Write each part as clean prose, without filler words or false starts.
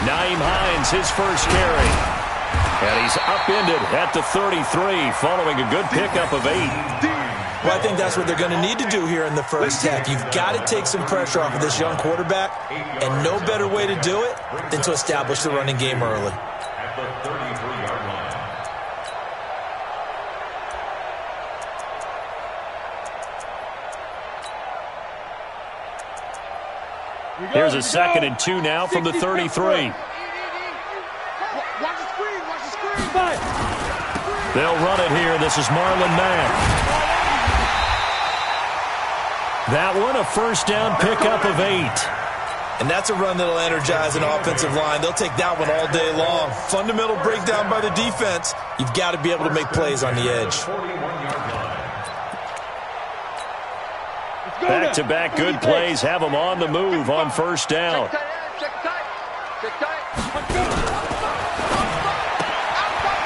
Naeem Hines, his first carry. And he's upended at the 33 following a good pickup of 8. Well, I think that's what they're going to need to do here in the first half. You've got to take some pressure off of this young quarterback, and no better way to do it than to establish the running game early. Here's a 2nd and 2 now from the 33. They'll run it here. This is Marlon Mack. That one, a first down pickup of 8. And that's a run that'll energize an offensive line. They'll take that one all day long. Fundamental breakdown by the defense. You've got to be able to make plays on the edge. Back-to-back good plays have them on the move on first down.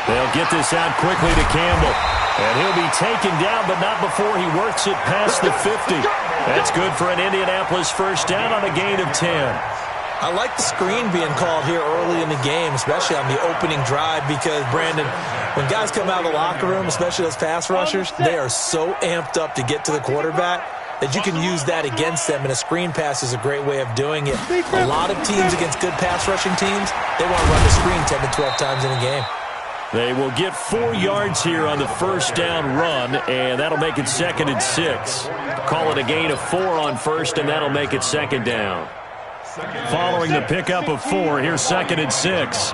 They'll get this out quickly to Campbell. And he'll be taken down, but not before he works it past the 50. That's good for an Indianapolis first down on a gain of 10. I like the screen being called here early in the game, especially on the opening drive, because, Brandon, when guys come out of the locker room, especially those pass rushers, they are so amped up to get to the quarterback that you can use that against them, and a screen pass is a great way of doing it. A lot of teams against good pass rushing teams, they want to run the screen 10 to 12 times in a game. They will get 4 yards here on the first down run, and that'll make it 2nd and 6. Call it a gain of 4 on first, and that'll make it 2nd down. Following the pickup of 4, here's 2nd and 6.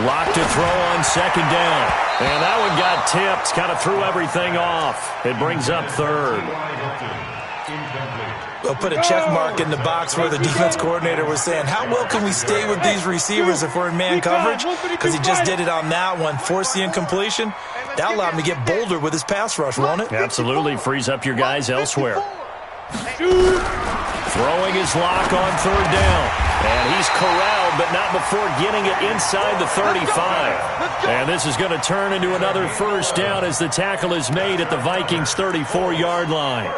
Lock to throw on 2nd down. And that one got tipped, kind of threw everything off. It brings up 3rd. They'll put a check mark in the box where the defense coordinator was saying, how well can we stay with these receivers if we're in man coverage? Because he just did it on that one, forced the incompletion. That allowed him to get bolder with his pass rush, won't it? Absolutely, frees up your guys elsewhere. Throwing his lock on 3rd down. And he's corralled, but not before getting it inside the 35. And this is going to turn into another first down as the tackle is made at the Vikings' 34-yard line.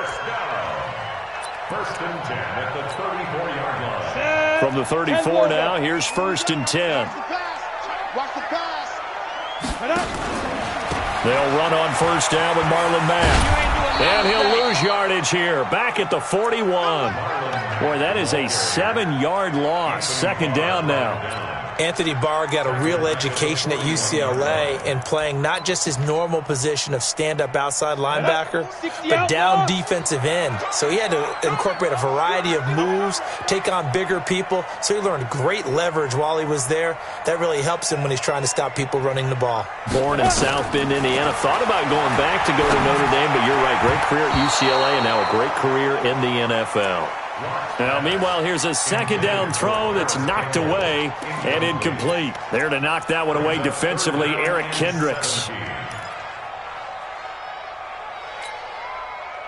First and 10 at the 34-yard line. From the 34 now, here's 1st and 10. They'll run on first down with Marlon Mack. And he'll lose yardage here, back at the 41. Boy, that is a 7-yard loss. 2nd down now. Anthony Barr got a real education at UCLA in playing not just his normal position of stand-up outside linebacker, but down defensive end. So he had to incorporate a variety of moves, take on bigger people. So he learned great leverage while he was there. That really helps him when he's trying to stop people running the ball. Born in South Bend, Indiana. Thought about going back to go to Notre Dame, but you're right. Great career at UCLA and now a great career in the NFL. Now, meanwhile, here's a 2nd down throw that's knocked away and incomplete. There to knock that one away defensively, Eric Kendricks.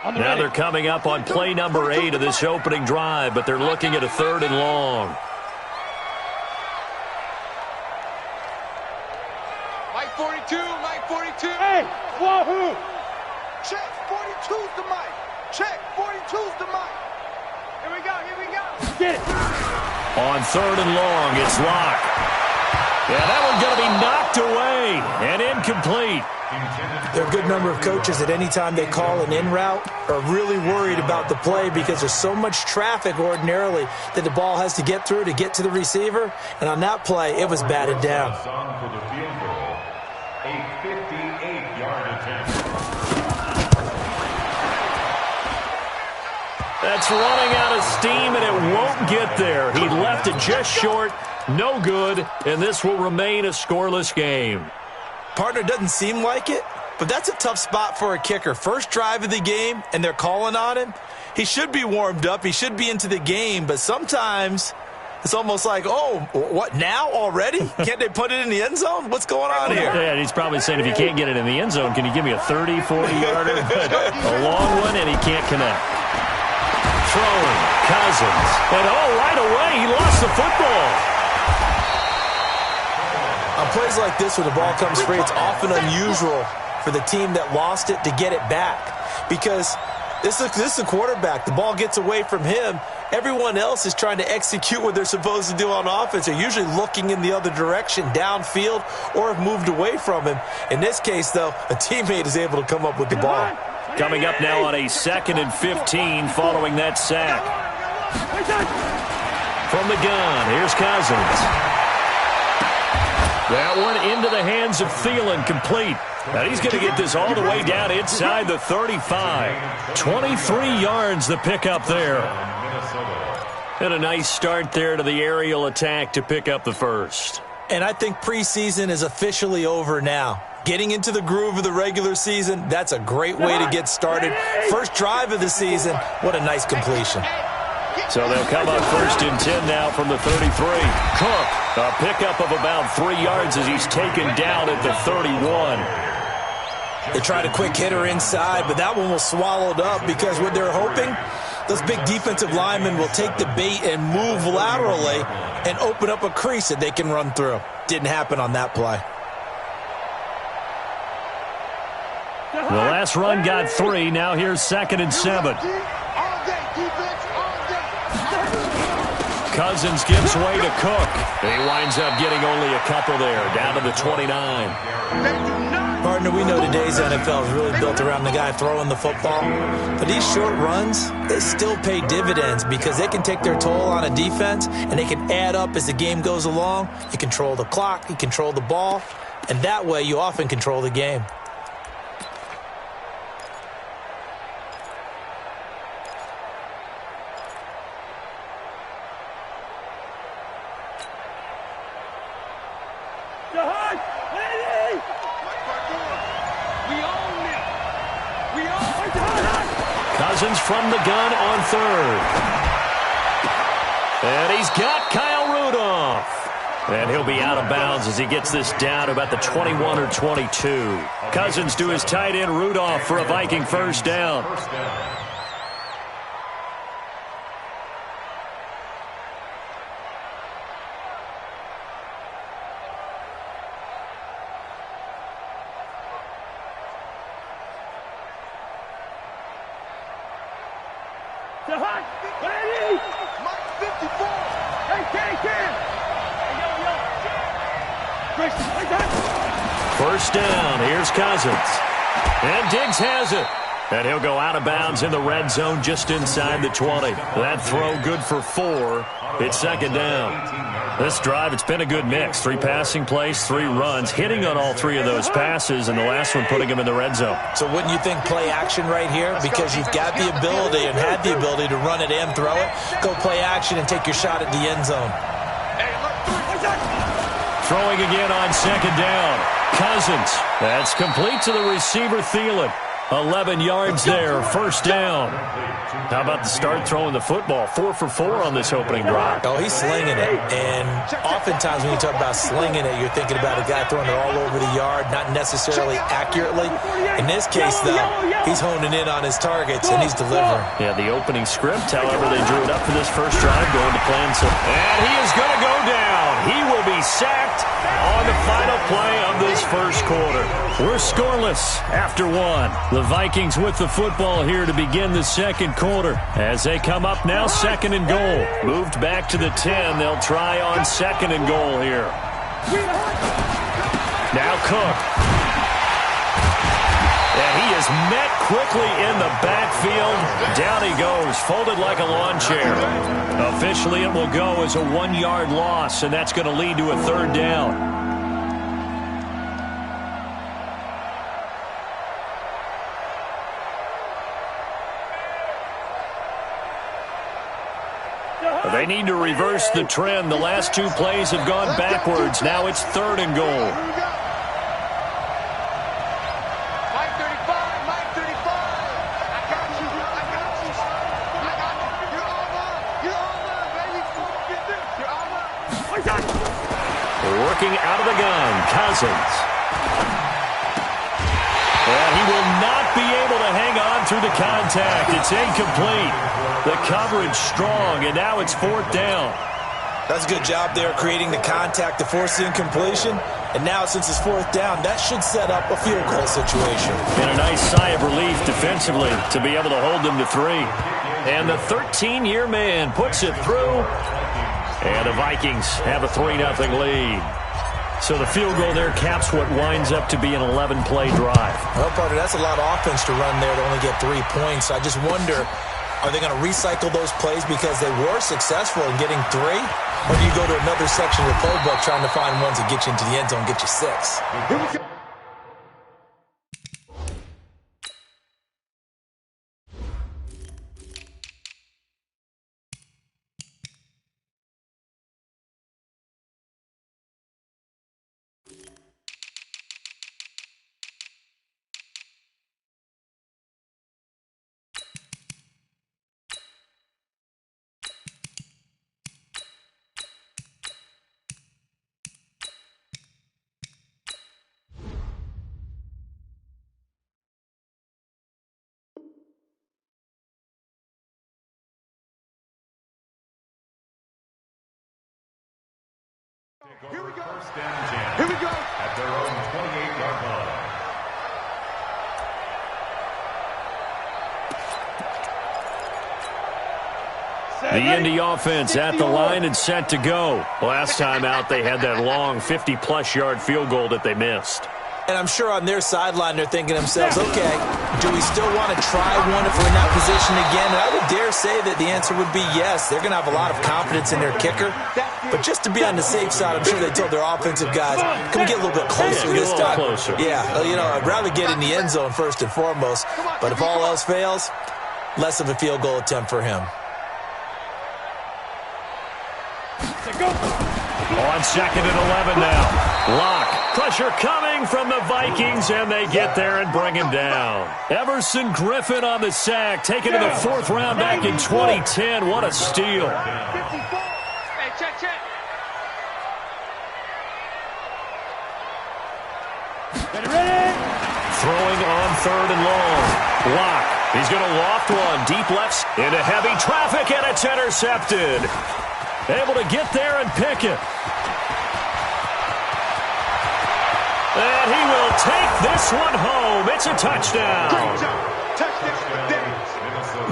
Now they're coming up on play number 8 of this opening drive, but they're looking at a 3rd and long. Mike 42, Mike 42. Hey, wahoo! Check, 42's the mic. Check, 42's the mic. Here we go, here we go. Get it. On 3rd and long, it's Locke. Yeah, that one's going to be knocked away and incomplete. There are a good number of coaches at any time they call an in route are really worried about the play because there's so much traffic ordinarily that the ball has to get through to get to the receiver. And on that play, it was batted down. A 58-yard attempt. That's running out of steam, and it won't get there. He left it just short, no good, and this will remain a scoreless game. Partner, doesn't seem like it, but that's a tough spot for a kicker. First drive of the game, and they're calling on him. He should be warmed up. He should be into the game, but sometimes it's almost like, oh, what, now already? Can't they put it in the end zone? What's going on here? Yeah, and he's probably saying, if you can't get it in the end zone, can you give me a 30, 40-yarder? A long one, and he can't connect. Throwing, Cousins, and right away, he lost the football. On plays like this where the ball comes free, it's often unusual for the team that lost it to get it back. Because this is a quarterback. The ball gets away from him. Everyone else is trying to execute what they're supposed to do on offense. They're usually looking in the other direction, downfield, or have moved away from him. In this case, though, a teammate is able to come up with the ball. Coming up now on a 2nd and 15 following that sack. From the gun, here's Cousins. That one into the hands of Thielen, complete. Now he's going to get this all the way down inside the 35. 23 yards the pickup there. And a nice start there to the aerial attack to pick up the first. And I think preseason is officially over now. Getting into the groove of the regular season, that's a great way to get started. First drive of the season, what a nice completion. So they'll come up 1st and 10 now from the 33. Cook, a pickup of about 3 yards as he's taken down at the 31. They tried a quick hitter inside, but that one was swallowed up because what they're hoping, those big defensive linemen will take the bait and move laterally and open up a crease that they can run through. Didn't happen on that play. The last run got 3. Now here's 2nd and 7. Cousins gives way to Cook. He winds up getting only a couple there, down to the 29. Partner, we know today's NFL is really built around the guy throwing the football. But these short runs, they still pay dividends because they can take their toll on a defense, and they can add up as the game goes along. You control the clock, you control the ball, and that way you often control the game. Cousins from the gun on 3rd. And he's got Kyle Rudolph. And he'll be out of bounds as he gets this down about the 21 or 22. Cousins to his tight end Rudolph for a Viking first down. First down, here's Cousins. And Diggs has it. And he'll go out of bounds in the red zone just inside the 20. That throw good for 4. It's 2nd down. This drive, it's been a good mix. 3 passing plays, 3 runs, hitting on all 3 of those passes, and the last one putting him in the red zone. So wouldn't you think play action right here? Because you've got the ability and had the ability to run it and throw it. Go play action and take your shot at the end zone. Throwing again on 2nd down. Cousins. That's complete to the receiver, Thielen. 11 yards there, first down. How about the start throwing the football? 4 for 4 on this opening drive. Oh, he's slinging it. And oftentimes when you talk about slinging it, you're thinking about a guy throwing it all over the yard, not necessarily accurately. In this case, though, he's honing in on his targets, and he's delivering. Yeah, the opening script, however, they drew it up for this first drive, going to plan. And he is going to go down. He will be sacked on the final play of this first quarter. We're scoreless after 1. The Vikings with the football here to begin the second quarter. As they come up now, 2nd and goal. Moved back to the 10. They'll try on 2nd and goal here. Now Cook. And he is met quickly in the backfield. Down he goes, folded like a lawn chair. Officially, it will go as a 1-yard loss, and that's going to lead to a 3rd down. They need to reverse the trend. The last 2 plays have gone backwards. Now it's 3rd and goal. Working out of the gun, Cousins. And he will not be able to hang on through the contact. It's incomplete. The coverage strong, and now it's 4th down. That's a good job there creating the contact to force the incompletion. And now, since it's 4th down, that should set up a field goal situation. And a nice sigh of relief defensively to be able to hold them to 3. And the 13-year man puts it through. And the Vikings have a 3-0 lead. So the field goal there caps what winds up to be an 11-play drive. Well, partner, that's a lot of offense to run there to only get 3 points. I just wonder, are they going to recycle those plays because they were successful in getting 3? Or do you go to another section of the playbook trying to find ones that get you into the end zone and get you 6? Here we go. Here we go. First down 10. Here we go. At their own 28-yard line. The Indy offense at the line and set to go. Last time out, they had that long 50-plus yard field goal that they missed. And I'm sure on their sideline they're thinking to themselves, okay, do we still want to try one if we're in that position again? And I would dare say that the answer would be yes. They're going to have a lot of confidence in their kicker. But just to be on the safe side, I'm sure they told their offensive guys, can we get a little bit closer this time? Closer. Yeah, I'd rather get in the end zone first and foremost. But if all else fails, less of a field goal attempt for him. On 2nd and 11 now. Lock. Pressure coming from the Vikings, and they get there and bring him down. Everson Griffin on the sack, taken to the 4th round back in 2010. What a steal. Hey, check. Ready? Throwing on 3rd and long. Lock. He's going to loft one. Deep left into heavy traffic, and it's intercepted. Able to get there and pick it. And he will take this one home. It's a touchdown. Great job. Touchdown.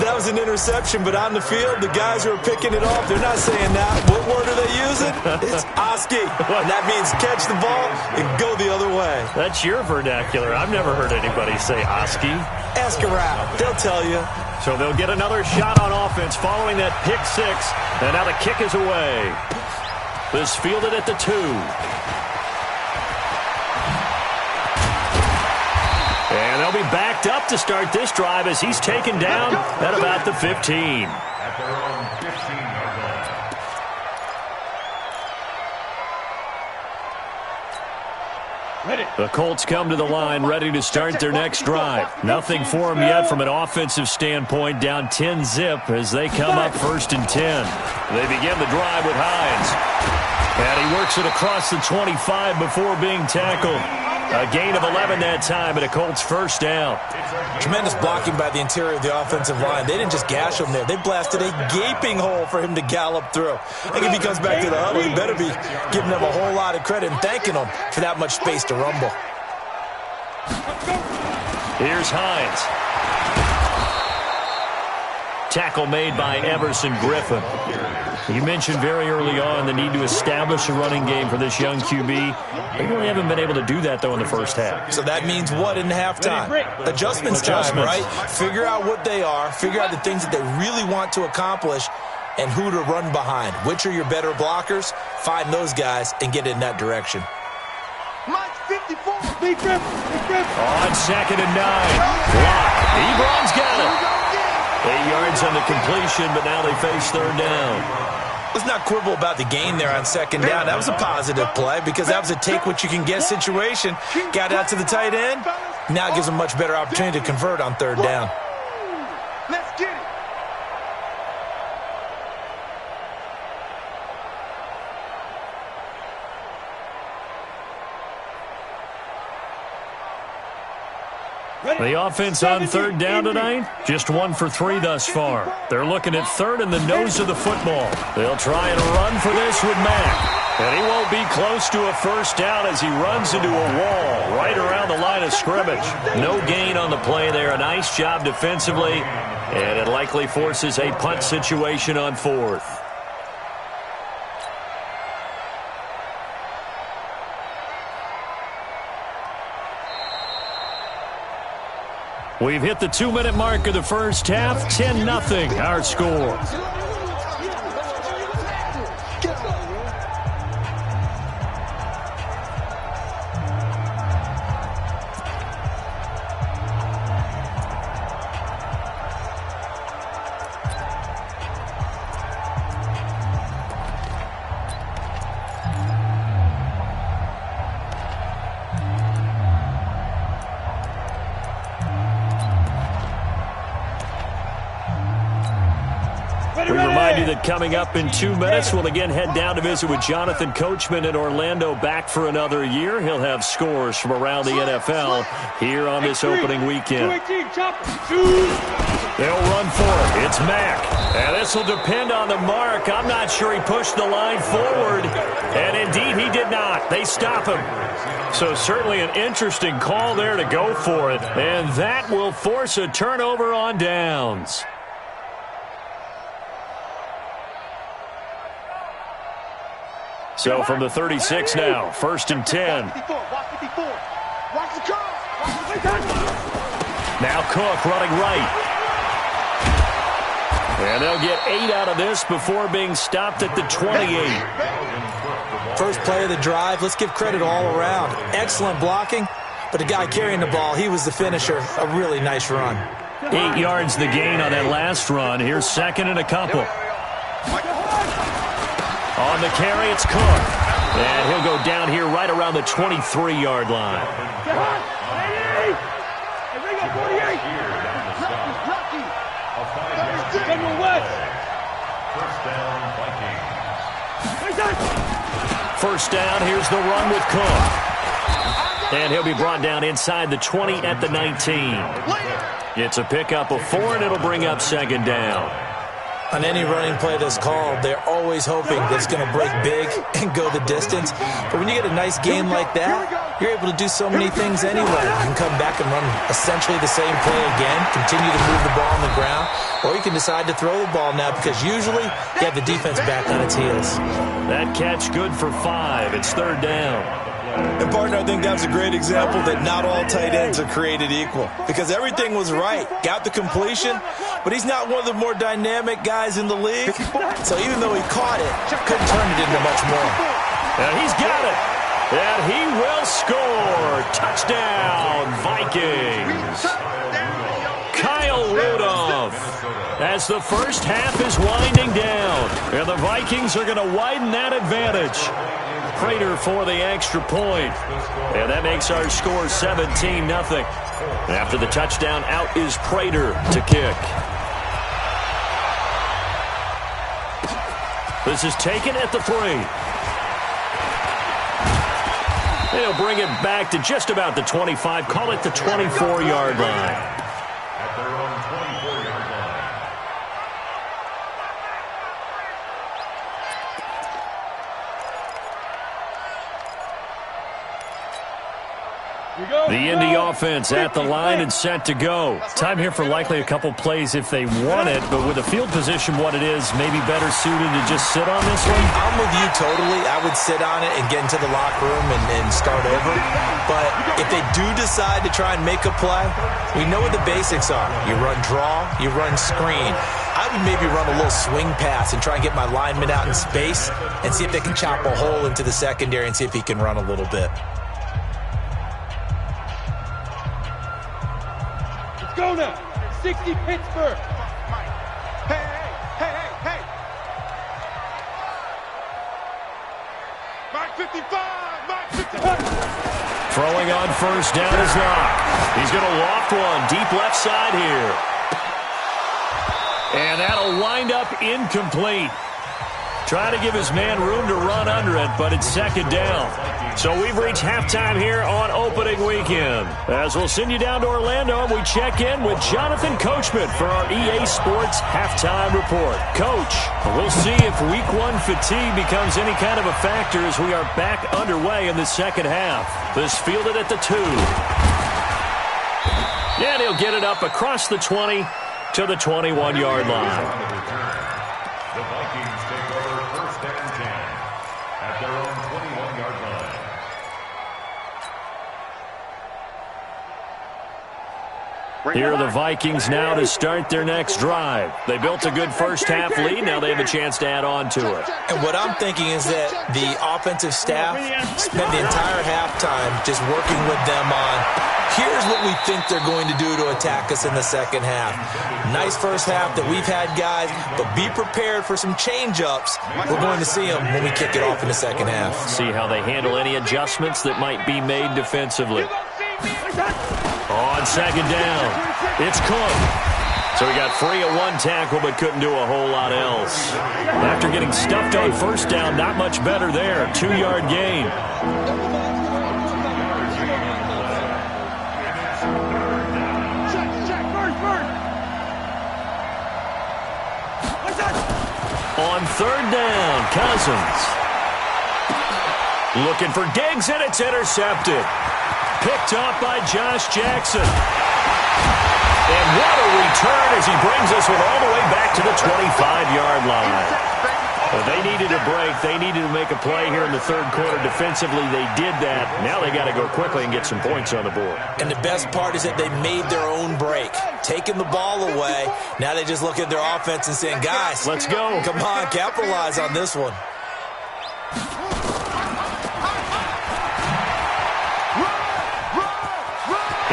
That was an interception, but on the field, the guys who are picking it off, they're not saying that. What word are they using? It's Oski. And that means catch the ball and go the other way. That's your vernacular. I've never heard anybody say Oski. Ask around. They'll tell you. So they'll get another shot on offense following that pick 6. And now the kick is away. This fielded at the 2. And they'll be backed up to start this drive as he's taken down at about the 15. At their own 15-yard line. Ready. The Colts come to the line ready to start their next drive. Nothing for them yet from an offensive standpoint, down 10-zip as they come up 1st and 10. They begin the drive with Hines. And he works it across the 25 before being tackled. A gain of 11 that time and a Colts 1st down. Tremendous blocking by the interior of the offensive line. They didn't just gash him there. They blasted a gaping hole for him to gallop through. I think if he comes back to the huddle, he better be giving them a whole lot of credit and thanking them for that much space to rumble. Here's Hines. Tackle made by Everson Griffin. You mentioned very early on the need to establish a running game for this young QB. They really haven't been able to do that, though, in the first half. So that means what in halftime? Adjustments time, right? Figure out what they are, figure out the things that they really want to accomplish, and who to run behind. Which are your better blockers? Find those guys and get in that direction. Mike 54. Big Griffin. On 2nd and 9. Lock. Ebron's got it. 8 yards on the completion, but now they face 3rd down. Let's not quibble about the gain there on 2nd down. That was a positive play because that was a take-what-you-can-get situation. Got out to the tight end. Now it gives them a much better opportunity to convert on 3rd down. Let's get it. The offense on 3rd down tonight, just 1 for 3 thus far. They're looking at 3rd and the nose of the football. They'll try and run for this with Mack. And he won't be close to a first down as he runs into a wall right around the line of scrimmage. No gain on the play there. A nice job defensively, and it likely forces a punt situation on fourth. We've hit the 2-minute mark of the first half. 10-0 our score. Coming up in 2 minutes, we'll again head down to visit with Jonathan Coachman in Orlando, back for another year. He'll have scores from around the NFL here on this opening weekend. They'll run for it. It's Mack. And this will depend on the mark. I'm not sure he pushed the line forward. And indeed, he did not. They stop him. So certainly an interesting call there to go for it. And that will force a turnover on downs. So from the 36 now, 1st and 10. Now Cook running right. And they'll get 8 out of this before being stopped at the 28. First play of the drive, let's give credit all around. Excellent blocking, but the guy carrying the ball, he was the finisher. A really nice run. 8 yards the gain on that last run. Here's 2nd and a couple. On the carry, it's Cook. And he'll go down here right around the 23-yard line. First down, here's the run with Cook. And he'll be brought down inside the 20 at the 19. It's a pickup of 4, and it'll bring up 2nd down. On any running play that's called, they're always hoping that it's going to break big and go the distance. But when you get a nice game like that, you're able to do so many things anyway. You can come back and run essentially the same play again, continue to move the ball on the ground, or you can decide to throw the ball now because usually you have the defense back on its heels. That catch good for 5. It's 3rd down. And, partner, I think that's a great example that not all tight ends are created equal because everything was right. Got the completion, but he's not one of the more dynamic guys in the league. So even though he caught it, couldn't turn it into much more. And he's got it. And he will score. Touchdown, Vikings. Kyle Rudolph. As the first half is winding down, and the Vikings are going to widen that advantage. Prater for the extra point. And that makes our score 17-0. After the touchdown, out is Prater to kick. This is taken at the 3. They'll bring it back to just about the 25. Call it the 24-yard line. At their own 24-yard line. The Indy offense at the line and set to go. Time here for likely a couple plays if they want it, but with the field position what it is, maybe better suited to just sit on this one? I'm with you totally. I would sit on it and get into the locker room and start over. But if they do decide to try and make a play, we know what the basics are. You run draw, you run screen. I would maybe run a little swing pass and try and get my lineman out in space and see if they can chop a hole into the secondary and see if he can run a little bit. Go now. 60 Pittsburgh. Hey, hey, hey, hey, hey. Mark 55. Mark 55. Throwing on first down is Locke. He's going to loft one deep left side here. And that'll wind up incomplete. Trying to give his man room to run under it, but it's 2nd down. So we've reached halftime here on opening weekend. As we'll send you down to Orlando, we check in with Jonathan Coachman for our EA Sports Halftime Report. Coach, we'll see if Week 1 fatigue becomes any kind of a factor as we are back underway in the second half. This fielded at the 2. And he'll get it up across the 20 to the 21-yard line. The Vikings take over 1st and 10 at their own 21-yard line. Here are the Vikings now to start their next drive. They built a good first-half lead. Now they have a chance to add on to it. And what I'm thinking is that the offensive staff spent the entire halftime just working with them on, here's what we think they're going to do to attack us in the second half. Nice first half that we've had, guys, but be prepared for some change-ups. We're going to see them when we kick it off in the second half. See how they handle any adjustments that might be made defensively. On second down, it's Cook. So he got free of one tackle but couldn't do a whole lot else. After getting stuffed on first down, not much better there. 2-yard gain. On third down, Cousins. Looking for Diggs, and it's intercepted. Picked up by Josh Jackson. And what a return as he brings us all the way back to the 25-yard line. Well, they needed a break. They needed to make a play here in the third quarter. Defensively, they did that. Now they got to go quickly and get some points on the board. And the best part is that they made their own break. Taking the ball away. Now they just look at their offense and saying, guys, let's go. Come on, capitalize on this one.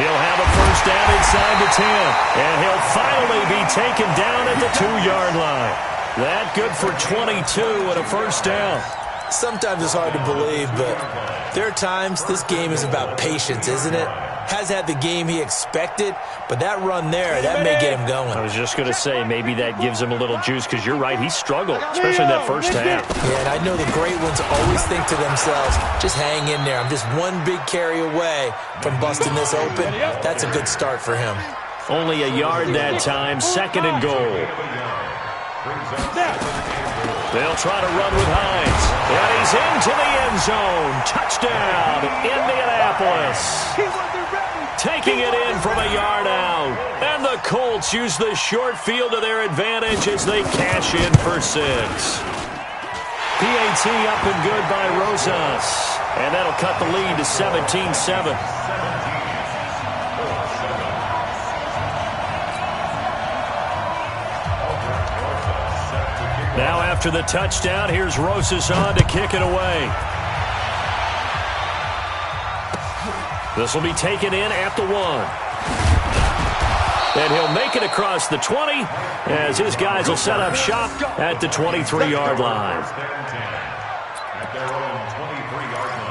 He'll have a first down inside the 10. And he'll finally be taken down at the 2-yard line. That good for 22 and a first down. Sometimes it's hard to believe, but there are times this game is about patience, isn't it? Has had the game he expected, but that run there, that may get him going. I was just going to say, maybe that gives him a little juice, because you're right, he struggled, especially in that first half. Yeah, and I know the great ones always think to themselves, just hang in there. I'm just one big carry away from busting this open. That's a good start for him. Only a yard that time, second and goal. They'll try to run with Hines. And he's into the end zone. Touchdown, Indianapolis. Taking it in from a yard out. And the Colts use the short field to their advantage as they cash in for 6. PAT up and good by Rosas. And that'll cut the lead to 17-7. Now after the touchdown, here's Rosas on to kick it away. This will be taken in at the 1. And he'll make it across the 20 as his guys will set up shop at the 23-yard line. At their own 23-yard line.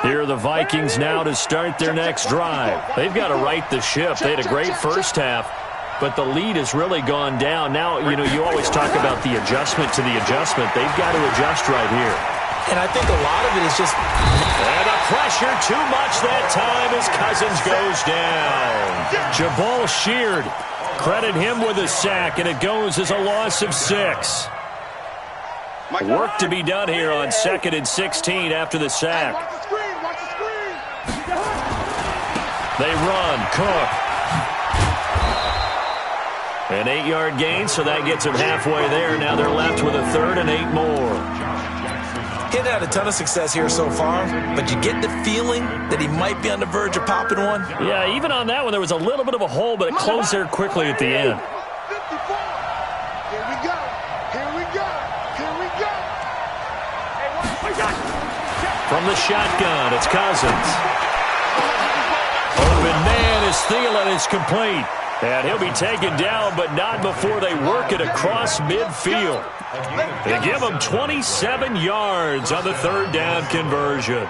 Here are the Vikings now to start their next drive. They've got to right the ship. They had a great first half, but the lead has really gone down. Now, you always talk about the adjustment to the adjustment. They've got to adjust right here. And I think a lot of it is just... And the pressure too much that time as Cousins goes down. Jabal sheared. Credit him with a sack, and it goes as a loss of 6. Work to be done here on 2nd and 16 after the sack. They run. Cook. An 8-yard gain, so that gets them halfway there. Now they're left with a 3rd and 8 more. He hadn't had a ton of success here so far, but you get the feeling that he might be on the verge of popping one. Yeah, even on that one, there was a little bit of a hole, but it closed there quickly at the end. 54. Here we go. Here we go. Here we go. From the shotgun, it's Cousins. Open man is Thielen. It's complete. And he'll be taken down, but not before they work it across midfield. They give him 27 yards on the 3rd down conversion.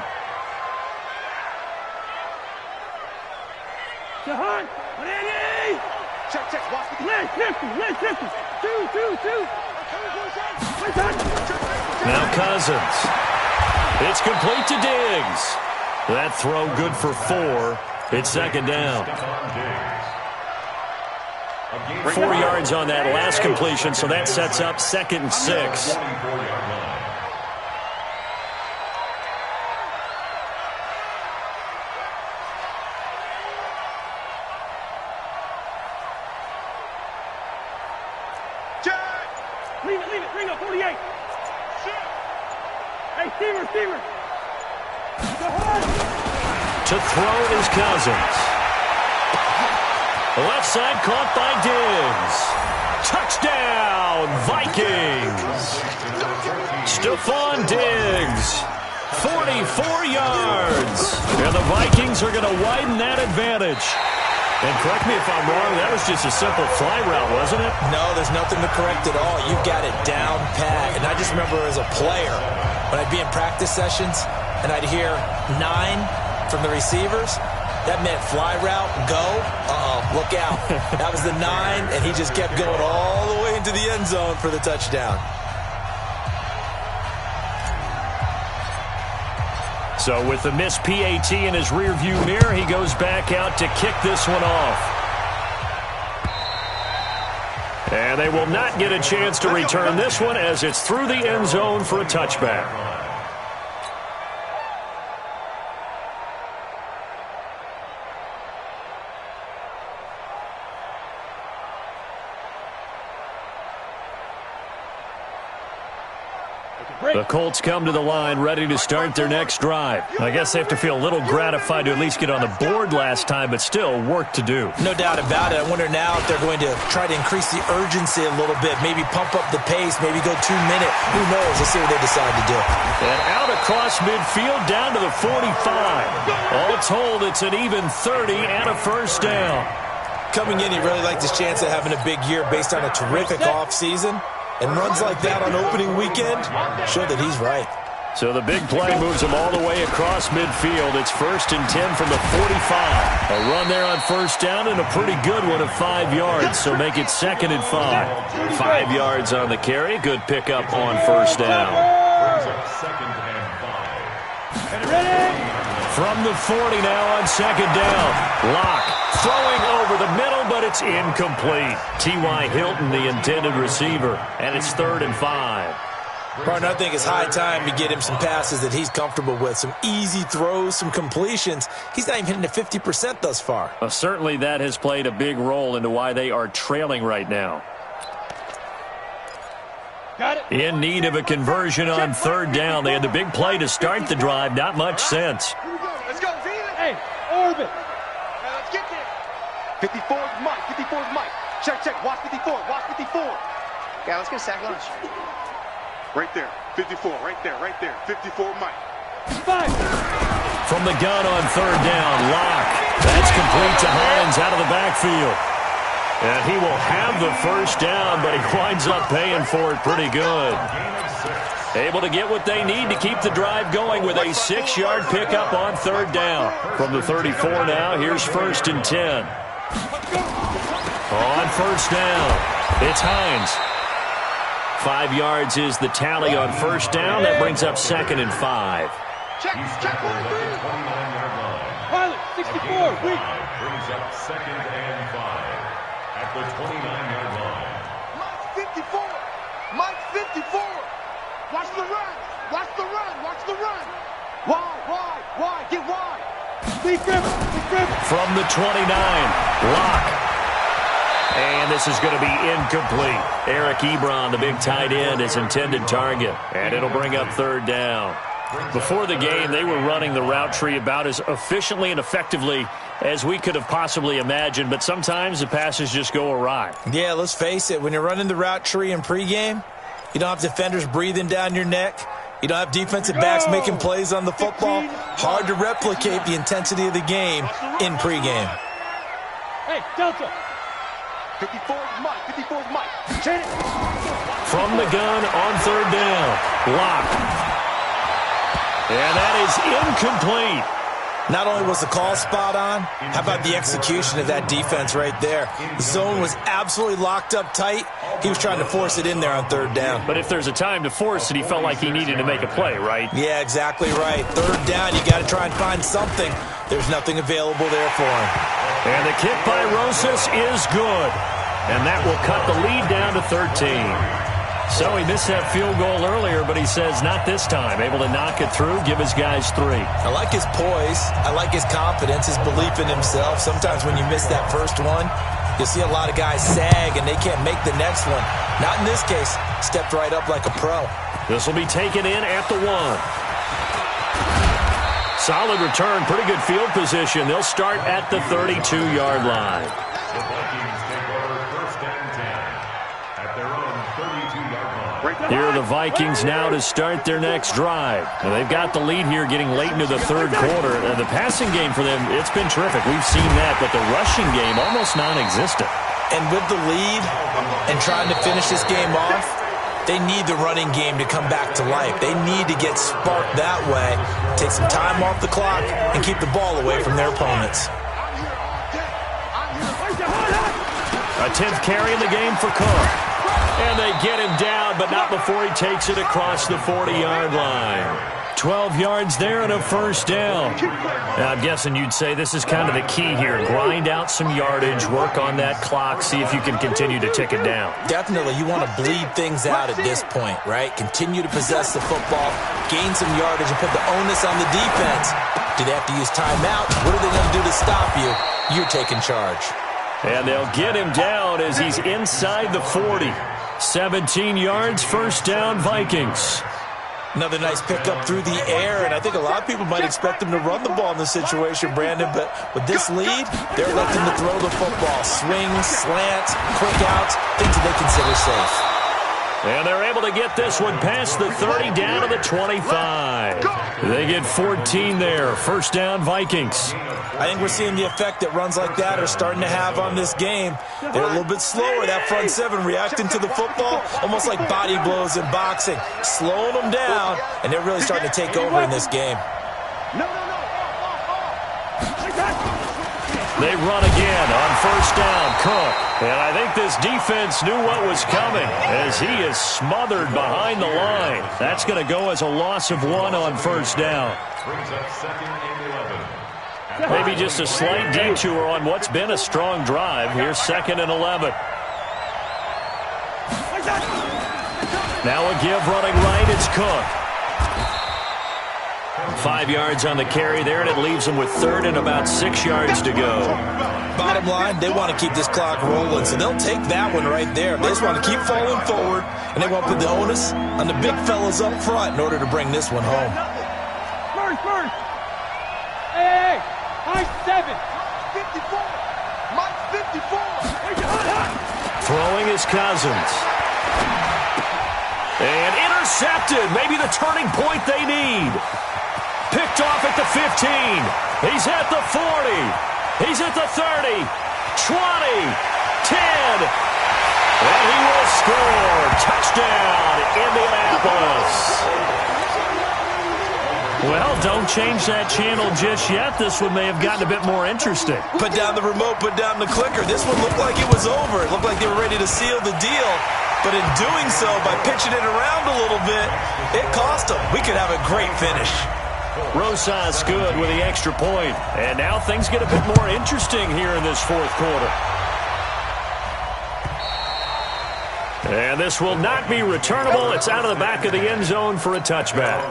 check. Watch the Let's 50. 2. Now Cousins. It's complete to Diggs. That throw good for 4. It's second down. 4 yards on that last completion, so that sets up 2nd and 6. Leave it. Bring up 48. Hey, Stever. To throw is Cousins. Left side caught by Diggs. Touchdown, Vikings. Stephon Diggs, 44 yards. And the Vikings are going to widen that advantage. And correct me if I'm wrong, that was just a simple fly route, wasn't it? No, there's nothing to correct at all. You got it down pat. And I just remember as a player, when I'd be in practice sessions and I'd hear 9 from the receivers, that meant fly route, go. Look out. That was the 9, and he just kept going all the way into the end zone for the touchdown. So with the missed PAT in his rearview mirror, he goes back out to kick this one off. And they will not get a chance to return this one as it's through the end zone for a touchback. The Colts come to the line ready to start their next drive. I guess they have to feel a little gratified to at least get on the board last time, but still work to do. No doubt about it. I wonder now if they're going to try to increase the urgency a little bit, maybe pump up the pace, maybe go 2 minute. Who knows? Let's see what they decide to do. And out across midfield down to the 45. All told, it's an even 30 and a first down. Coming in, he really liked his chance of having a big year based on a terrific offseason. And runs like that on opening weekend show that he's right. So the big play moves him all the way across midfield. It's 1st and 10 from the 45. A run there on first down and a pretty good one of 5 yards. So make it 2nd and 5. 5 yards on the carry. Good pickup on first down. From the 40 now on second down. Lock throwing over the middle, but it's incomplete. T.Y. Hilton, the intended receiver, and it's 3rd and 5. Partner, I think it's high time to get him some passes that he's comfortable with. Some easy throws, some completions. He's not even hitting the 50% thus far. Certainly that has played a big role into why they are trailing right now. Got it. In need of a conversion on 3rd down. They had the big play to start the drive. Not much sense. Let's go. Hey, orbit. Let's get there. 54's Mike. 54's Mike. Check. Watch 54. Yeah, let's get a sack lunch. Right there. 54. Right there. 54 Mike. 5. From the gun on 3rd down. Lock. That's complete to Hines out of the backfield. And he will have the first down, but he winds up paying for it pretty good. Able to get what they need to keep the drive going with a 6-yard pickup on 3rd down. From the 34 now, here's 1st and 10. On first down, it's Hines. 5 yards is the tally on first down. That brings up 2nd and 5. Check. Pilot, 64. Weak. Brings up 2nd and 5 at the 29-yard line. Mike 54. Watch the run. Why? Get wide. Leave Griffin. From the 29, Lock. And this is going to be incomplete. Eric Ebron, the big tight end, is intended target. And it'll bring up 3rd down. Before the game, they were running the route tree about as efficiently and effectively as we could have possibly imagined, but sometimes the passes just go awry. Yeah, let's face it. When you're running the route tree in pregame, you don't have defenders breathing down your neck. You don't have defensive backs making plays on the football. Hard to replicate the intensity of the game in pregame. Hey, Delta. 54's Mike. Chain it. From the gun on 3rd down, Lock. And that is incomplete. Not only was the call spot on, how about the execution of that defense right there? The zone was absolutely locked up tight. He was trying to force it in there on third down. But if there's a time to force it, he felt like he needed to make a play, right? Yeah, exactly right. Third down, you got to try and find something. There's nothing available there for him. And the kick by Rosas is good. And that will cut the lead down to 13. So he missed that field goal earlier, but he says not this time. Able to knock it through, give his guys 3. I like his poise. I like his confidence, his belief in himself. Sometimes when you miss that first one, you'll see a lot of guys sag and they can't make the next one. Not in this case. Stepped right up like a pro. This will be taken in at the 1. Solid return, pretty good field position. They'll start at the 32-yard line. Here are the Vikings now to start their next drive. And they've got the lead here getting late into the third quarter. The passing game for them, it's been terrific. We've seen that, but the rushing game almost non-existent. And with the lead and trying to finish this game off, they need the running game to come back to life. They need to get sparked that way, take some time off the clock, and keep the ball away from their opponents. A 10th carry in the game for Cook. And they get him down, but not before he takes it across the 40-yard line. 12 yards there and a first down. Now, I'm guessing you'd say this is kind of the key here. Grind out some yardage, work on that clock, see if you can continue to tick it down. Definitely, you want to bleed things out at this point, right? Continue to possess the football, gain some yardage, and put the onus on the defense. Do they have to use timeout? What are they going to do to stop you? You're taking charge. And they'll get him down as he's inside the 40. 17 yards, first down, Vikings. Another nice pickup through the air, and I think a lot of people might expect him to run the ball in this situation, Brandon, but with this lead, they're electing to throw the football. Swings, slants, quick outs, things that they consider safe. And they're able to get this one past the 30 down to the 25. They get 14 there. First down, Vikings. I think we're seeing the effect that runs like that are starting to have on this game. They're a little bit slower, that front seven, reacting to the football, almost like body blows in boxing, slowing them down, and they're really starting to take over in this game. They run again on first down, Cook. And I think this defense knew what was coming as he is smothered behind the line. That's going to go as a loss of 1 on first down. Maybe just a slight detour on what's been a strong drive. Here's 2nd and 11. Now a give running right, it's Cook. 5 yards on the carry there, and it leaves them with 3rd and about 6 yards to go. Bottom line, they want to keep this clock rolling, so they'll take that one right there. They just want to keep falling forward, and they want to put the onus on the big fellas up front in order to bring this one home. First. Hey, Mike 7. 54. Mike 54. Throwing is Cousins. And intercepted. Maybe the turning point they need. Picked off at the 15. He's at the 40. He's at the 30. 20. 10. And he will score. Touchdown, Indianapolis. Well, don't change that channel just yet. This one may have gotten a bit more interesting. Put down the remote, put down the clicker. This one looked like it was over. It looked like they were ready to seal the deal. But in doing so, by pitching it around a little bit, it cost them. We could have a great finish. Rosas good with the extra point. And now things get a bit more interesting here in this fourth quarter. And this will not be returnable. It's out of the back of the end zone for a touchback.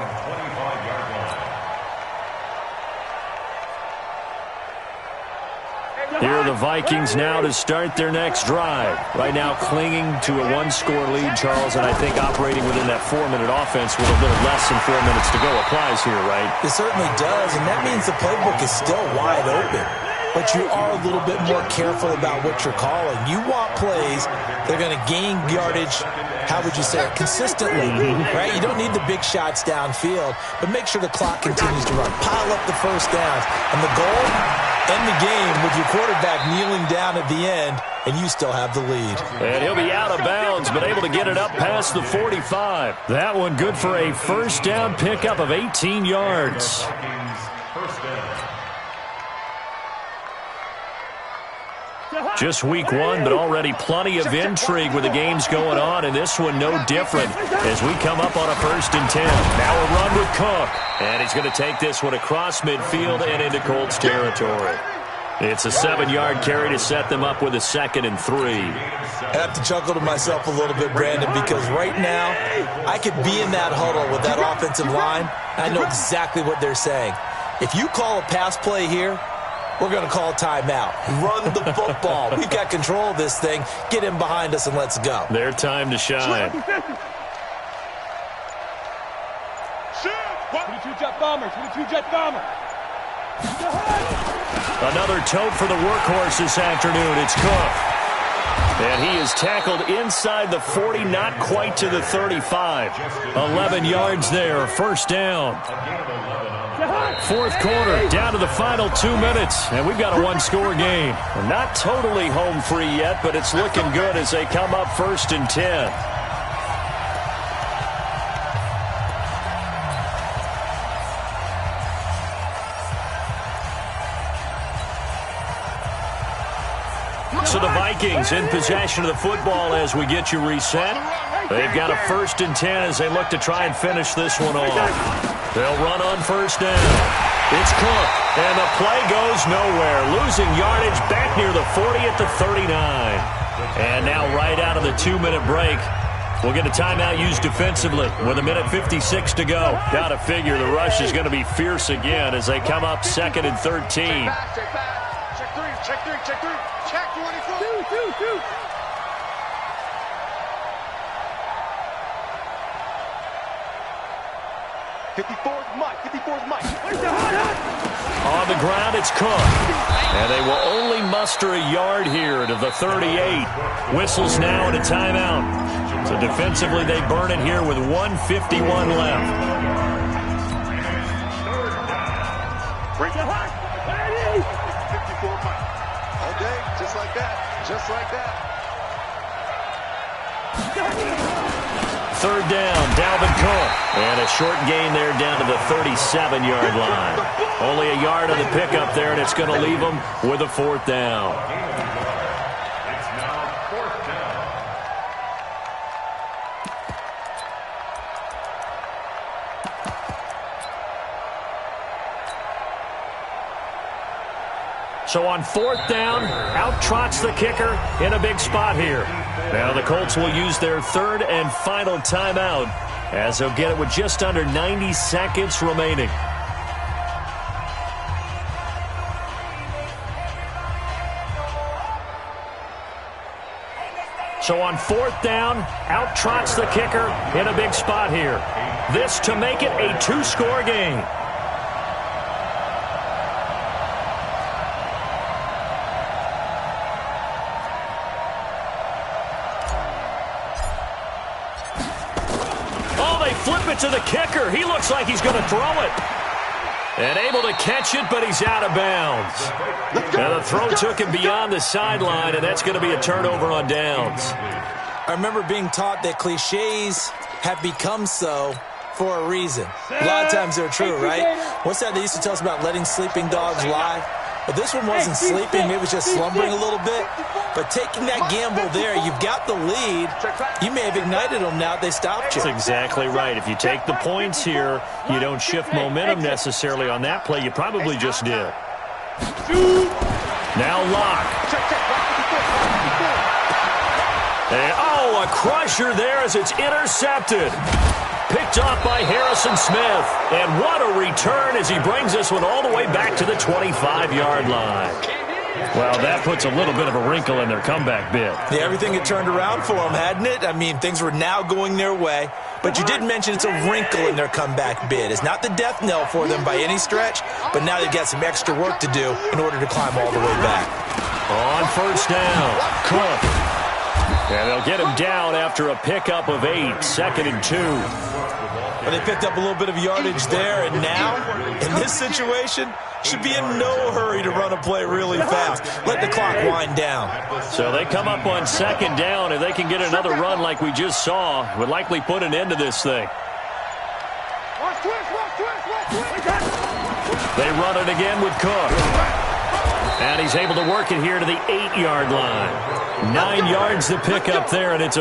Here are the Vikings now to start their next drive. Right now clinging to a 1-score lead, Charles, and I think operating within that 4-minute offense with a little less than 4 minutes to go applies here, right? It certainly does, and that means the playbook is still wide open. But you are a little bit more careful about what you're calling. You want plays that are going to gain yardage, how would you say it, consistently, right? You don't need the big shots downfield, but make sure the clock continues to run. Pile up the first downs. And the goal, end the game with your quarterback kneeling down at the end, and you still have the lead. And he'll be out of bounds, but able to get it up past the 45. That one good for a first down pickup of 18 yards. Just week one, but already plenty of intrigue with the games going on, and this one no different as we come up on a 1st and 10. Now a run with Cook, and he's going to take this one across midfield and into Colts territory. It's a 7-yard carry to set them up with a 2nd and 3. I have to chuckle to myself a little bit, Brandon, because right now I could be in that huddle with that offensive line. I know exactly what they're saying. If you call a pass play here, we're going to call a timeout. Run the football. We've got control of this thing. Get in behind us and let's go. Their time to shine. 22 jet bomber, 22 jet bomber. Another tote for the workhorse this afternoon. It's Cook. And he is tackled inside the 40, not quite to the 35. 11 yards there, 1st down. 4th quarter, down to the final 2 minutes, and we've got a 1-score game. Not totally home free yet, but it's looking good as they come up 1st and 10. So the Vikings in possession of the football as we get you reset. They've got a 1st and 10 as they look to try and finish this one off. They'll run on 1st down. It's Cook, and the play goes nowhere. Losing yardage back near the 40 at the 39. And now right out of the 2-minute break, we'll get a timeout used defensively with 1:56 to go. Got to figure the rush is going to be fierce again as they come up 2nd and 13. Check 3, check 3, check 3. Check 24. 2. 54's Mike. 54's Mike. On the ground, it's Cook. And they will only muster a yard here to the 38. Whistles now and a timeout. So defensively, they burn it here with 1:51 left. Break the heart. 54 Mike. All day, just like that. Just like that. 3rd down, Dalvin Cook. And a short gain there down to the 37-yard line. Only a yard on the pickup there, and it's going to leave them with a 4th down. It's now 4th down. So on 4th down, out trots the kicker in a big spot here. Now the Colts will use their 3rd and final timeout as they'll get it with just under 90 seconds remaining. So on 4th down, out trots the kicker in a big spot here. This to make it a 2-score game. Flip it to the kicker. He looks like he's going to throw it. And able to catch it, but he's out of bounds. Now the throw took him beyond the sideline, and that's going to be a turnover on downs. I remember being taught that cliches have become so for a reason. A lot of times they're true, right? What's that they used to tell us about letting sleeping dogs lie? But this one wasn't sleeping. Maybe it was just slumbering a little bit. But taking that gamble there, you've got the lead. You may have ignited them now. They stopped you. That's exactly right. If you take the points here, you don't shift momentum necessarily on that play. You probably just did. Now Locke. And, a crusher there as it's intercepted. Picked off by Harrison Smith. And what a return as he brings this one all the way back to the 25-yard line. Well, that puts a little bit of a wrinkle in their comeback bid. Yeah, everything had turned around for them, hadn't it? I mean, things were now going their way. But you did mention it's a wrinkle in their comeback bid. It's not the death knell for them by any stretch, but now they've got some extra work to do in order to climb all the way back. On 1st down, Cook. And they'll get him down after a pickup of 8, 2nd and 2. Well, they picked up a little bit of yardage there, and now, in this situation, should be in no hurry to run a play really fast. Let the clock wind down. So they come up on 2nd down. If they can get another run like we just saw, would likely put an end to this thing. They run it again with Cook. And he's able to work it here to the 8-yard line. 9 yards to pick up there, and it's a